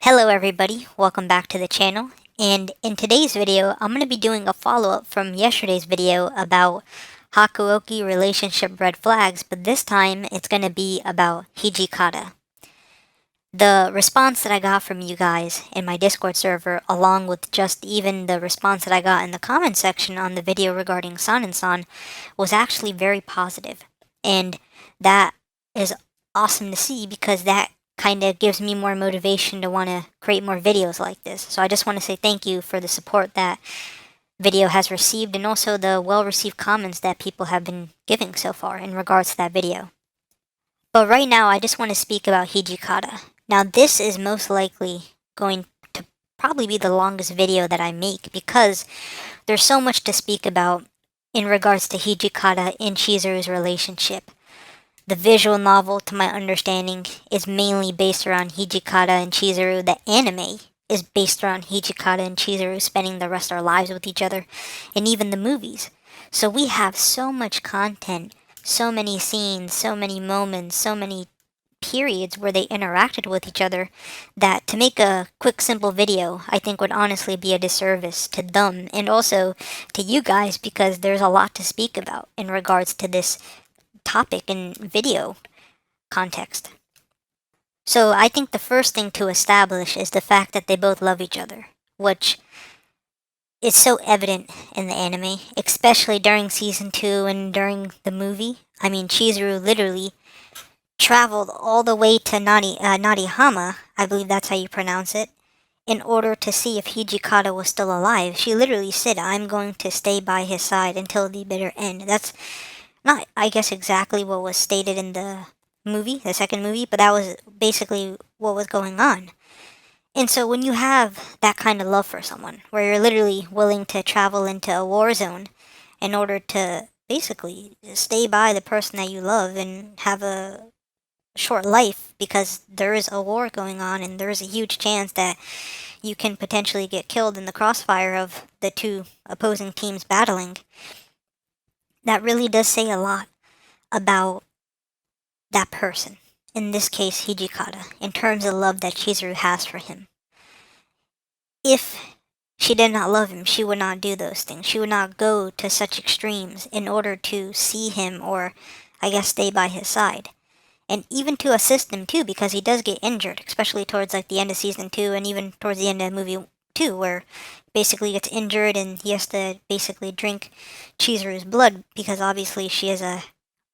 Hello everybody, welcome back to the channel, and in today's video I'm going to be doing a follow-up from yesterday's video about Hakuouki relationship red flags, but this time it's going to be about Hijikata. The response that I got from you guys in my Discord server, along with just even the response that I got in the comment section on the video regarding San and San, was actually very positive, and that is awesome to see because that kind of gives me more motivation to want to create more videos like this. So I just want to say thank you for the support that video has received and also the well-received comments that people have been giving so far in regards to that video. But right now I just want to speak about Hijikata. Now this is most likely going to probably be the longest video that I make because there's so much to speak about in regards to Hijikata and Chizuru's relationship. The visual novel, to my understanding, is mainly based around Hijikata and Chizuru. The anime is based around Hijikata and Chizuru spending the rest of their lives with each other, and even the movies. So we have so much content, so many scenes, so many moments, so many periods where they interacted with each other that to make a quick simple video I think would honestly be a disservice to them and also to you guys because there's a lot to speak about in regards to this topic in video context. So I think the first thing to establish is the fact that they both love each other, which is so evident in the anime, especially during season 2 and during the movie. I mean, Chizuru literally traveled all the way to Narihama, I believe that's how you pronounce it, in order to see if Hijikata was still alive. She literally said, "I'm going to stay by his side until the bitter end." That's not, I guess, exactly what was stated in the movie, the second movie, but that was basically what was going on. And so when you have that kind of love for someone, where you're literally willing to travel into a war zone in order to basically stay by the person that you love and have a short life because there is a war going on and there is a huge chance that you can potentially get killed in the crossfire of the two opposing teams battling, that really does say a lot about that person, in this case Hijikata, in terms of love that Chizuru has for him. If she did not love him, she would not do those things. She would not go to such extremes in order to see him or, I guess, stay by his side. And even to assist him too, because he does get injured, especially towards like the end of season 2 and even towards the end of movie 2, where basically gets injured and he has to basically drink Chizuru's blood because obviously she is a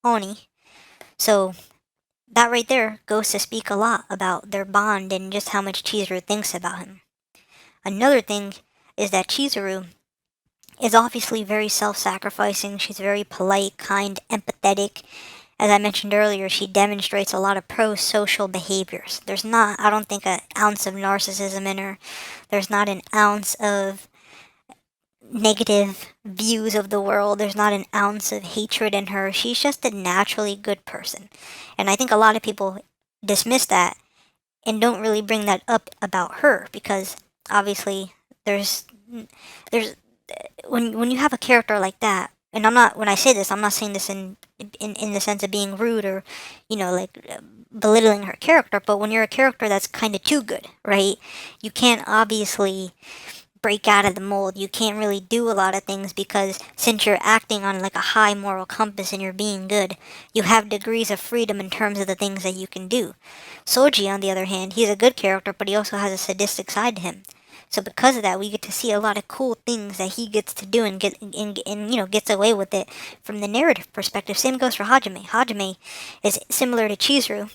Oni. So that right there goes to speak a lot about their bond and just how much Chizuru thinks about him. Another thing is that Chizuru is obviously very self-sacrificing. She's very polite, kind, empathetic. As I mentioned earlier, she demonstrates a lot of pro-social behaviors. There's not, I don't think, an ounce of narcissism in her. There's not an ounce of negative views of the world. There's not an ounce of hatred in her. She's just a naturally good person. And I think a lot of people dismiss that and don't really bring that up about her because obviously there's when you have a character like that, and when I say this, I'm not saying this in the sense of being rude or, belittling her character, but when you're a character that's kind of too good, right? You can't obviously break out of the mold. You can't really do a lot of things because since you're acting on like a high moral compass and you're being good, you have degrees of freedom in terms of the things that you can do. Soji, on the other hand, he's a good character, but he also has a sadistic side to him. So because of that, we get to see a lot of cool things that he gets to do and gets away with it from the narrative perspective. Same goes for Hajime. Hajime is similar to Chizuru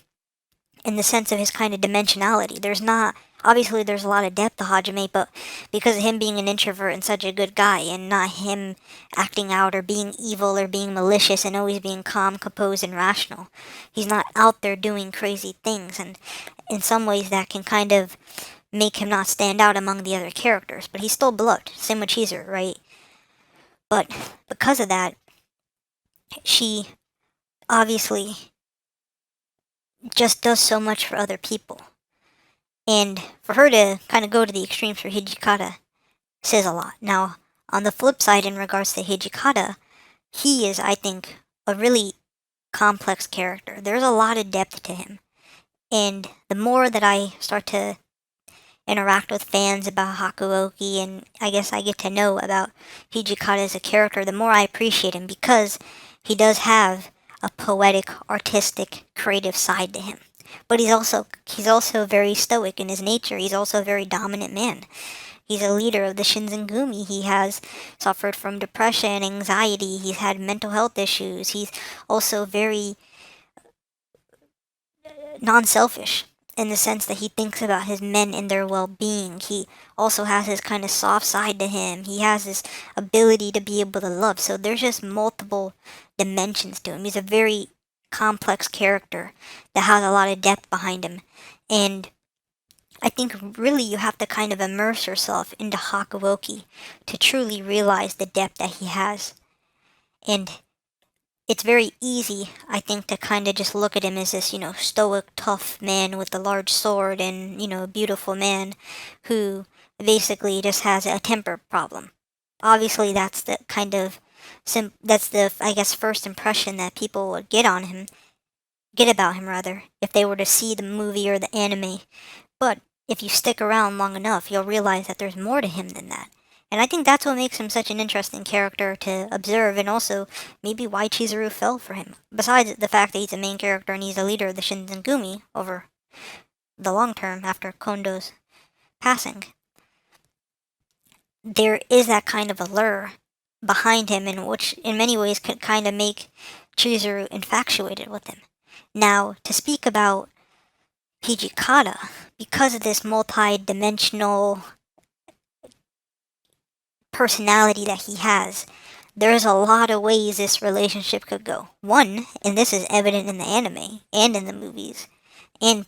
in the sense of his kind of dimensionality. Obviously there's a lot of depth to Hajime, but because of him being an introvert and such a good guy and not him acting out or being evil or being malicious and always being calm, composed, and rational, he's not out there doing crazy things, and in some ways that can kind of make him not stand out among the other characters, but he's still beloved. Same with Chizuru, right? But because of that, she obviously just does so much for other people. And for her to kind of go to the extremes for Hijikata says a lot. Now, on the flip side, in regards to Hijikata, he is, I think, a really complex character. There's a lot of depth to him. And the more that I start to interact with fans about Hakuouki, and I guess I get to know about Hijikata as a character, the more I appreciate him, because he does have a poetic, artistic, creative side to him. But he's also very stoic in his nature. He's also a very dominant man. He's a leader of the Shinzengumi. He has suffered from depression, anxiety. He's had mental health issues. He's also very non-selfish in the sense that he thinks about his men and their well-being. He also has his kind of soft side to him. He has this ability to be able to love. So there's just multiple dimensions to him. He's a very complex character that has a lot of depth behind him. And I think really you have to kind of immerse yourself into Hakuouki to truly realize the depth that he has. And it's very easy, I think, to kind of just look at him as this, stoic, tough man with a large sword and, a beautiful man who basically just has a temper problem. Obviously, that's the kind of, that's the, I guess, first impression that people would get about him, rather, if they were to see the movie or the anime. But if you stick around long enough, you'll realize that there's more to him than that. And I think that's what makes him such an interesting character to observe, and also maybe why Chizuru fell for him. Besides the fact that he's the main character and he's the leader of the Shinzengumi over the long term after Kondo's passing, there is that kind of allure behind him, in which in many ways could kind of make Chizuru infatuated with him. Now, to speak about Hijikata, because of this multi-dimensional personality that he has, there's a lot of ways this relationship could go. One, and this is evident in the anime and in the movies, and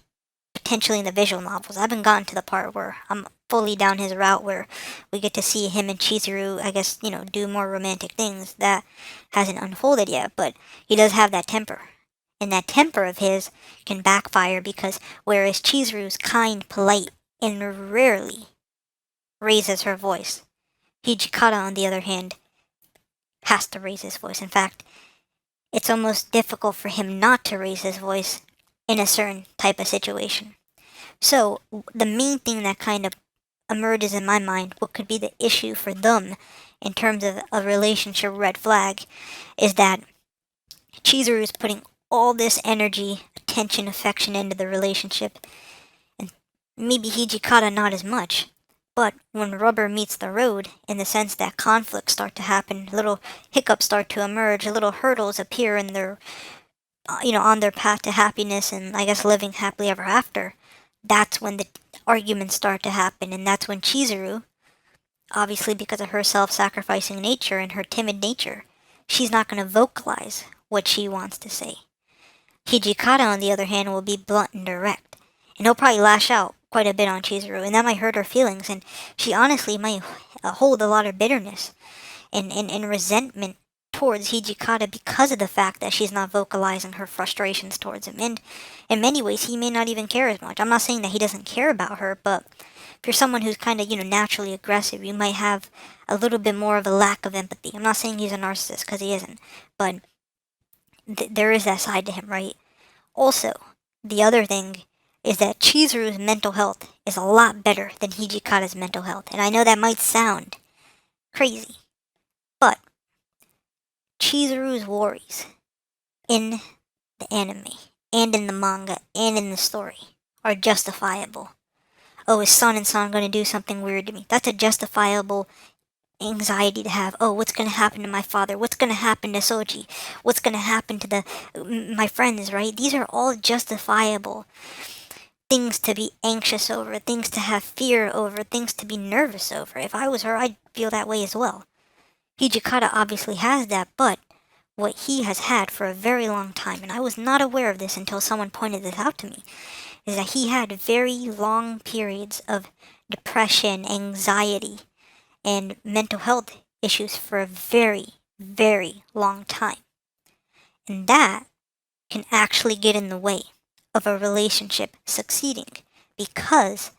potentially in the visual novels. I haven't gotten to the part where I'm fully down his route where we get to see him and Chizuru, I guess, do more romantic things. That hasn't unfolded yet, but he does have that temper. And that temper of his can backfire because whereas Chizuru's kind, polite, and rarely raises her voice, Hijikata, on the other hand, has to raise his voice. In fact, it's almost difficult for him not to raise his voice in a certain type of situation. So, the main thing that kind of emerges in my mind, what could be the issue for them in terms of a relationship red flag, is that Chizuru is putting all this energy, attention, affection into the relationship, and maybe Hijikata not as much. But when rubber meets the road, in the sense that conflicts start to happen, little hiccups start to emerge, little hurdles appear in their, on their path to happiness and I guess living happily ever after, that's when the arguments start to happen, and that's when Chizuru, obviously because of her self-sacrificing nature and her timid nature, she's not going to vocalize what she wants to say. Hijikata, on the other hand, will be blunt and direct, and he'll probably lash out quite a bit on Chizuru, and that might hurt her feelings, and she honestly might hold a lot of bitterness and resentment towards Hijikata because of the fact that she's not vocalizing her frustrations towards him, and in many ways he may not even care as much. I'm not saying that he doesn't care about her, but if you're someone who's kind of, naturally aggressive, you might have a little bit more of a lack of empathy. I'm not saying he's a narcissist, because he isn't, but there is that side to him, right? Also, the other thing is that Chizuru's mental health is a lot better than Hijikata's mental health. And I know that might sound crazy, but Chizuru's worries in the anime and in the manga and in the story are justifiable. Oh, is Son and Son going to do something weird to me? That's a justifiable anxiety to have. Oh, what's going to happen to my father? What's going to happen to Soji? What's going to happen to my friends, right? These are all justifiable things to be anxious over, things to have fear over, things to be nervous over. If I was her, I'd feel that way as well. Hijikata obviously has that, but what he has had for a very long time, and I was not aware of this until someone pointed this out to me, is that he had very long periods of depression, anxiety, and mental health issues for a very, very long time. And that can actually get in the way of a relationship succeeding, because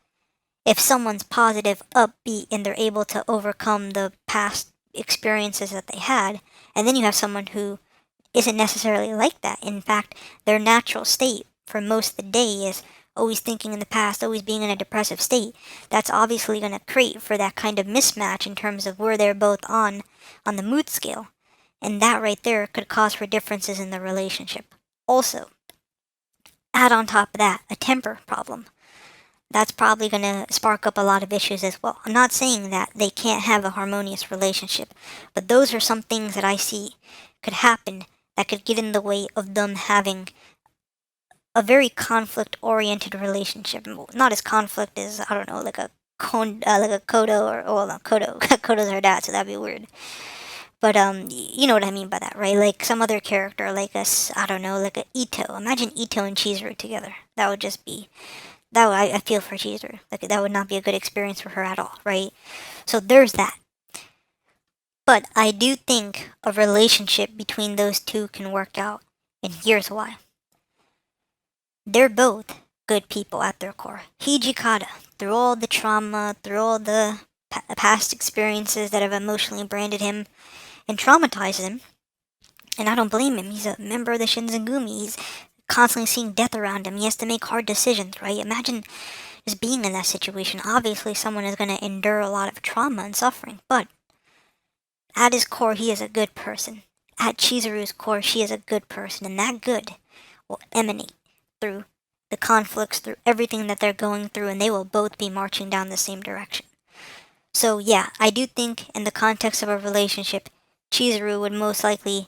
if someone's positive, upbeat, and they're able to overcome the past experiences that they had, and then you have someone who isn't necessarily like that. In fact, their natural state for most of the day is always thinking in the past, always being in a depressive state, that's obviously going to create for that kind of mismatch in terms of where they're both on the mood scale. And that right there could cause for differences in the relationship. Also, add on top of that a temper problem. That's probably going to spark up a lot of issues as well. I'm not saying that they can't have a harmonious relationship, but those are some things that I see could happen that could get in the way of them having a very conflict-oriented relationship. Not as conflict as, I don't know, like a Kodo, or well, not Kodo. Kodo's her dad, so that'd be weird. But you know what I mean by that, right? Like some other character, like I don't know, like a Ito. Imagine Ito and Chizuru together. That would just be that. I feel for Chizuru. Like that would not be a good experience for her at all, right? So there's that. But I do think a relationship between those two can work out, and here's why. They're both good people at their core. Hijikata, through all the trauma, through all the past experiences that have emotionally branded him and traumatized him, and I don't blame him. He's a member of the Shinzengumi. He's constantly seeing death around him. He has to make hard decisions, right? Imagine just being in that situation. Obviously, someone is going to endure a lot of trauma and suffering, but at his core, he is a good person. At Chizuru's core, she is a good person, and that good will emanate through the conflicts, through everything that they're going through, and they will both be marching down the same direction. So yeah, I do think in the context of a relationship, Chizuru would most likely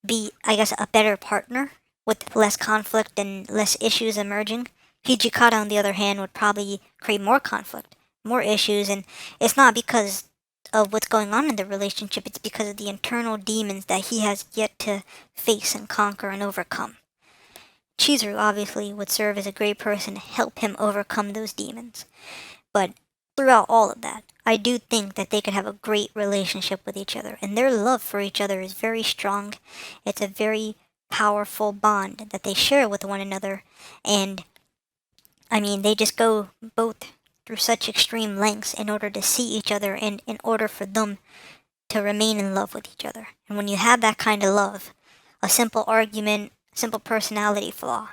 be, I guess, a better partner with less conflict and less issues emerging. Hijikata, on the other hand, would probably create more conflict, more issues, and it's not because of what's going on in the relationship, it's because of the internal demons that he has yet to face and conquer and overcome. Chizuru obviously would serve as a great person to help him overcome those demons. But throughout all of that, I do think that they could have a great relationship with each other, and their love for each other is very strong. It's a very powerful bond that they share with one another, and I mean, they just go both through such extreme lengths in order to see each other and in order for them to remain in love with each other. And when you have that kind of love, a simple argument, simple personality flaw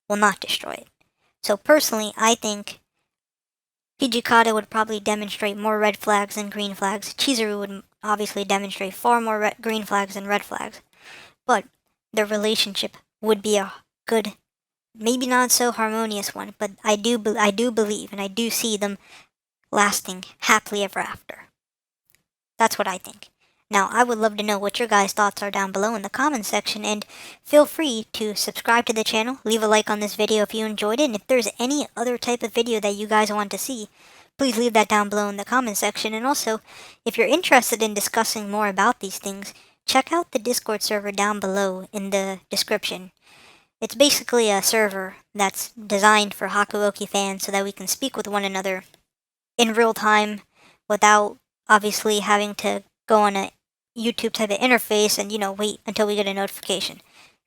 will not destroy it. So personally, I think Hijikata would probably demonstrate more red flags than green flags. Chizuru would obviously demonstrate far more green flags than red flags. But their relationship would be a good, maybe not so harmonious one, but I do believe and I do see them lasting happily ever after. That's what I think. Now, I would love to know what your guys' thoughts are down below in the comments section, and feel free to subscribe to the channel, leave a like on this video if you enjoyed it, and if there's any other type of video that you guys want to see, please leave that down below in the comments section. And also, if you're interested in discussing more about these things, check out the Discord server down below in the description. It's basically a server that's designed for Hakuouki fans so that we can speak with one another in real time without obviously having to go on a YouTube type of interface and, wait until we get a notification.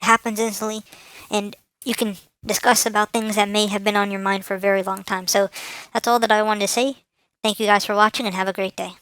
It happens instantly, and you can discuss about things that may have been on your mind for a very long time. So that's all that I wanted to say. Thank you guys for watching, and have a great day.